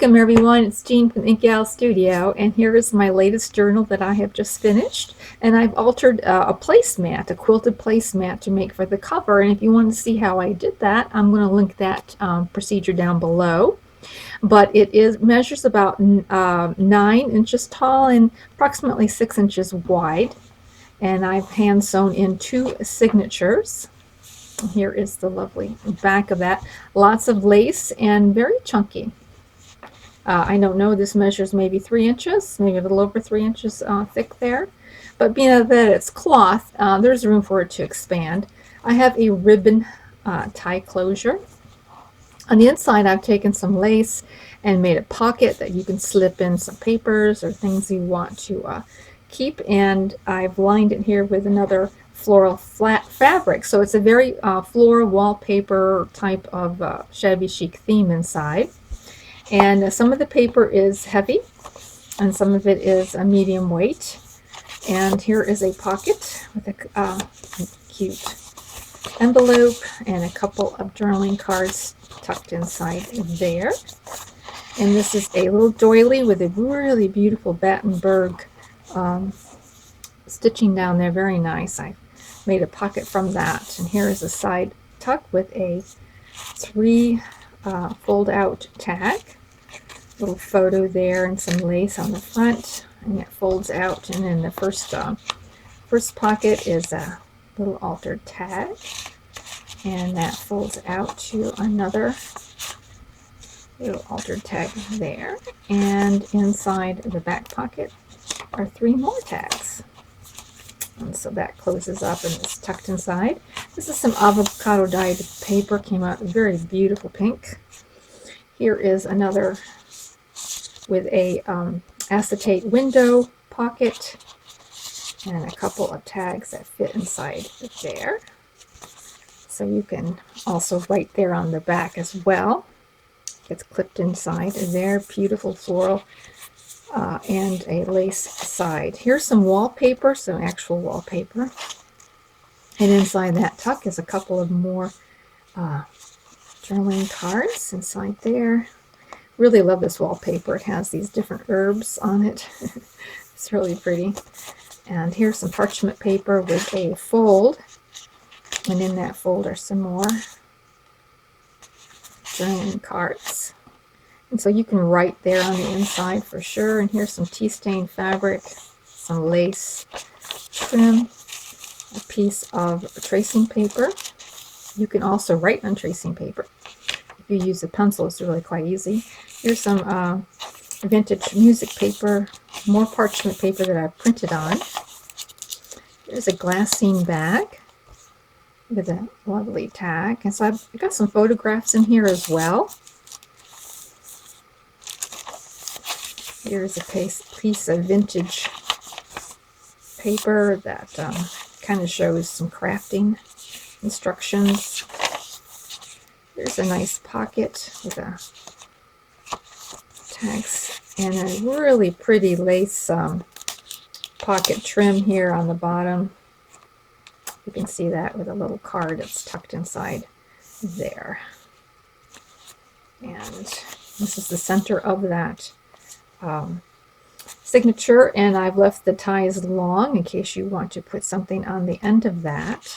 Welcome everyone, it's Jean from Ink Gal Studio, and here is my latest journal that I have just finished. And I've altered a placemat, a quilted placemat to make for the cover. And if you want to see how I did that, I'm going to link that procedure down below. But it measures about 9 inches tall and approximately 6 inches wide. And I've hand sewn in 2 signatures. Here is the lovely back of that. Lots of lace and very chunky. I don't know, this measures maybe 3 inches, maybe a little over 3 inches thick there. But being that it's cloth, there's room for it to expand. I have a ribbon tie closure. On the inside, I've taken some lace and made a pocket that you can slip in some papers or things you want to keep. And I've lined it here with another floral flat fabric. So it's a very floral wallpaper type of shabby chic theme inside. And some of the paper is heavy and some of it is a medium weight. And here is a pocket with a cute envelope and a couple of journaling cards tucked inside there. And this is a little doily with a really beautiful Battenberg stitching down there. Very nice. I made a pocket from that. And here is a side tuck with a 3 fold out tag. Little photo there and some lace on the front, and it folds out. And in the first pocket is a little altered tag, and that folds out to another little altered tag there. And inside the back pocket are 3 more tags. And so that closes up and it's tucked inside. This is some avocado dyed paper, came out very beautiful pink. Here is another with a acetate window pocket and a couple of tags that fit inside there. So you can also write there on the back as well. It's clipped inside there. Beautiful floral and a lace side. Here's some wallpaper, some actual wallpaper. And inside that tuck is a couple of more journaling cards inside there. Really love this wallpaper. It has these different herbs on it. It's really pretty. And here's some parchment paper with a fold. And in that fold are some more journaling cards. And so you can write there on the inside for sure. And here's some tea stain fabric, some lace trim, a piece of tracing paper. You can also write on tracing paper. If you use a pencil, it's really quite easy. Here's some vintage music paper, more parchment paper that I've printed on. Here's a glassine bag with a lovely tag. And so I've got some photographs in here as well. Here's a piece of vintage paper that kind of shows some crafting instructions. There's a nice pocket with a tags and a really pretty lace pocket trim here on the bottom. You can see that with a little card that's tucked inside there. And this is the center of that signature, and I've left the ties long in case you want to put something on the end of that.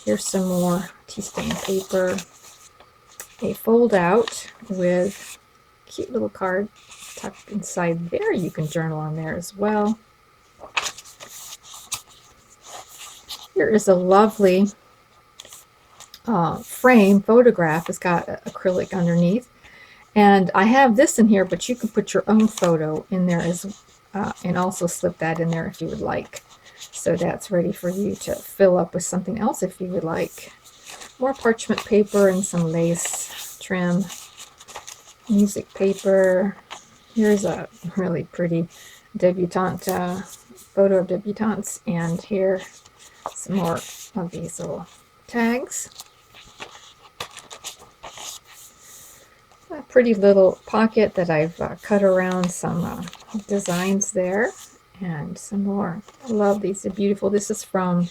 Here's some more tea stain paper, a fold out with a cute little card tucked inside there. You can journal on there as well. Here is a lovely frame photograph. It's got acrylic underneath. And I have this in here, but you can put your own photo in there and also slip that in there if you would like. So that's ready for you to fill up with something else if you would like. More parchment paper and some lace trim, music paper. Here's a really pretty debutante photo of debutantes, and here some more of these little tags. A pretty little pocket that I've cut around some designs there, and some more. I love these. They're beautiful. This is from,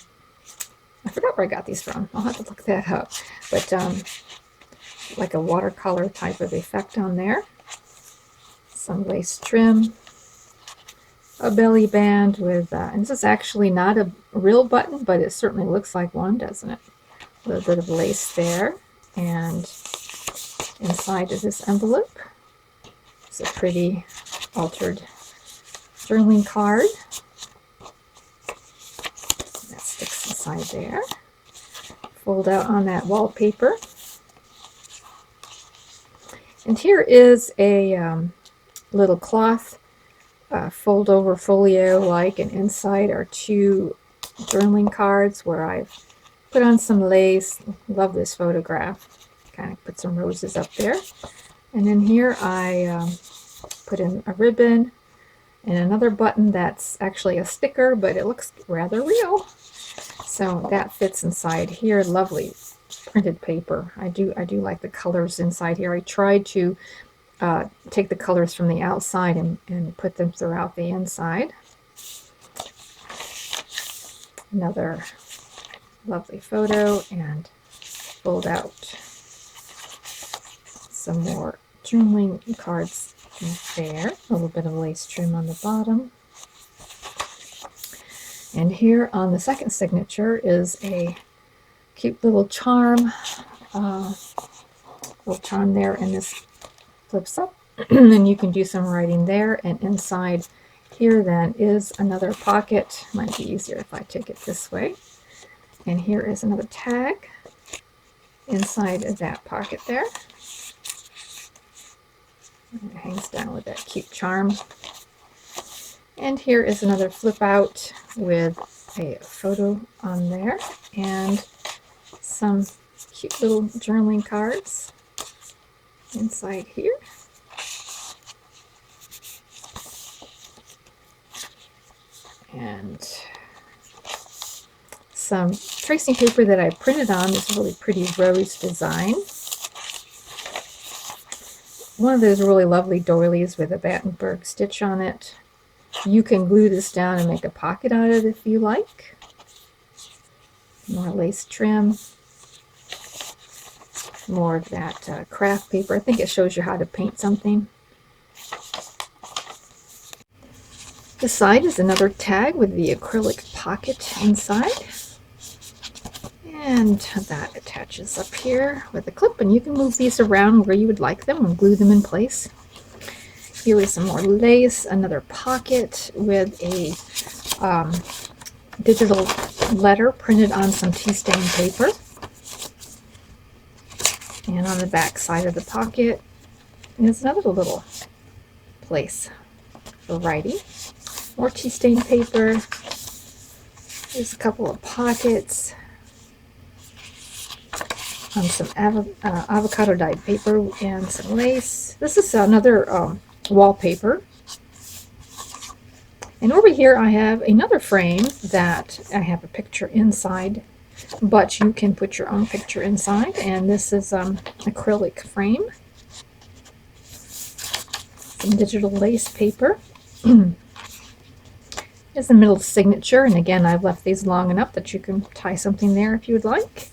I forgot where I got these from. I'll have to look that up. But like a watercolor type of effect on there. some lace trim, a belly band with, and this is actually not a real button, but it certainly looks like one, doesn't it? A little bit of lace there, and inside of this envelope is a pretty altered journaling card. That sticks inside there. Fold out on that wallpaper. And here is a little cloth fold over folio like, and inside are two journaling cards where I've put on some lace. Love this photograph. Kind of put some roses up there. And then here I put in a ribbon and another button that's actually a sticker, but it looks rather real. So that fits inside here. Lovely printed paper. I do like the colors inside here. I tried to take the colors from the outside and put them throughout the inside. Another lovely photo, and fold out some more journaling cards there. A little bit of lace trim on the bottom. And here on the second signature is a cute little charm. Little charm there, and this flips up. And then you can do some writing there. And inside here then is another pocket. Might be easier if I take it this way. And here is another tag inside of that pocket there. And it hangs down with that cute charm. And here is another flip out with a photo on there and some cute little journaling cards inside here. And some tracing paper that I printed on this really pretty rose design. One of those really lovely doilies with a Battenberg stitch on it. You can glue this down and make a pocket out of it if you like. More lace trim. More of that craft paper. I think it shows you how to paint something. This side is another tag with the acrylic pocket inside. And that attaches up here with a clip, and you can move these around where you would like them and glue them in place. Here is some more lace, another pocket with a digital letter printed on some tea stain paper. And on the back side of the pocket is another little place for writing. More tea stain paper. There's a couple of pockets. Some avocado dyed paper and some lace. This is another wallpaper. And over here I have another frame that I have a picture inside, but you can put your own picture inside. And this is acrylic frame. Some digital lace paper. There's a middle signature, and again I've left these long enough that you can tie something there if you would like.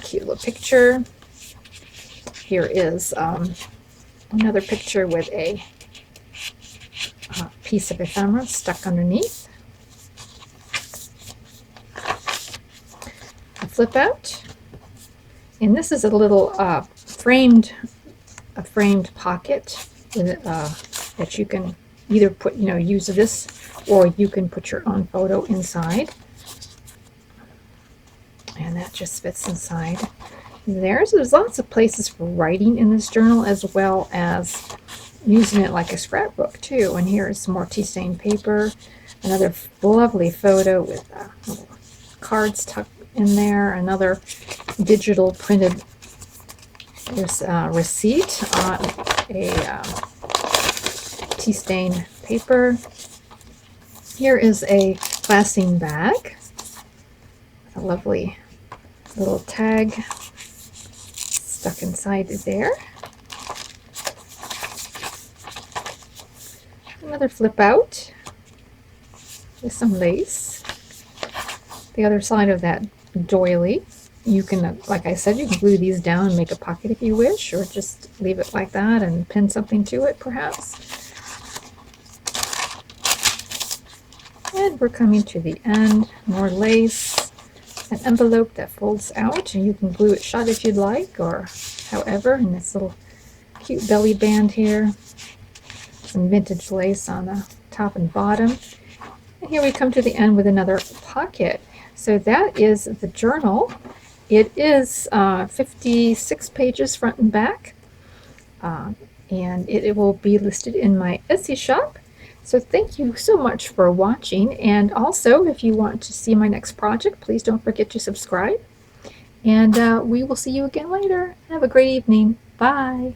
Cute little picture. Here is another picture with a piece of ephemera stuck underneath. A flip out, and this is a little framed pocket with, that you can either put, use this, or you can put your own photo inside. And that just fits inside there. So there's lots of places for writing in this journal, as well as using it like a scrapbook too. And here is some more tea stain paper, another lovely photo with little cards tucked in there, another digital printed receipt on a tea stain paper. Here is a glassine bag, a lovely little tag stuck inside there. Another flip out with some lace. The other side of that doily you can, like I said, you can glue these down and make a pocket if you wish, or just leave it like that and pin something to it perhaps. And we're coming to the end. More lace, an envelope that folds out, and you can glue it shut if you'd like, or however, and this little cute belly band here. Some vintage lace on the top and bottom. And here we come to the end with another pocket. So that is the journal. It is 56 pages front and back, and it will be listed in my Etsy shop. So thank you so much for watching, and also if you want to see my next project, please don't forget to subscribe, and we will see you again later. Have a great evening. Bye.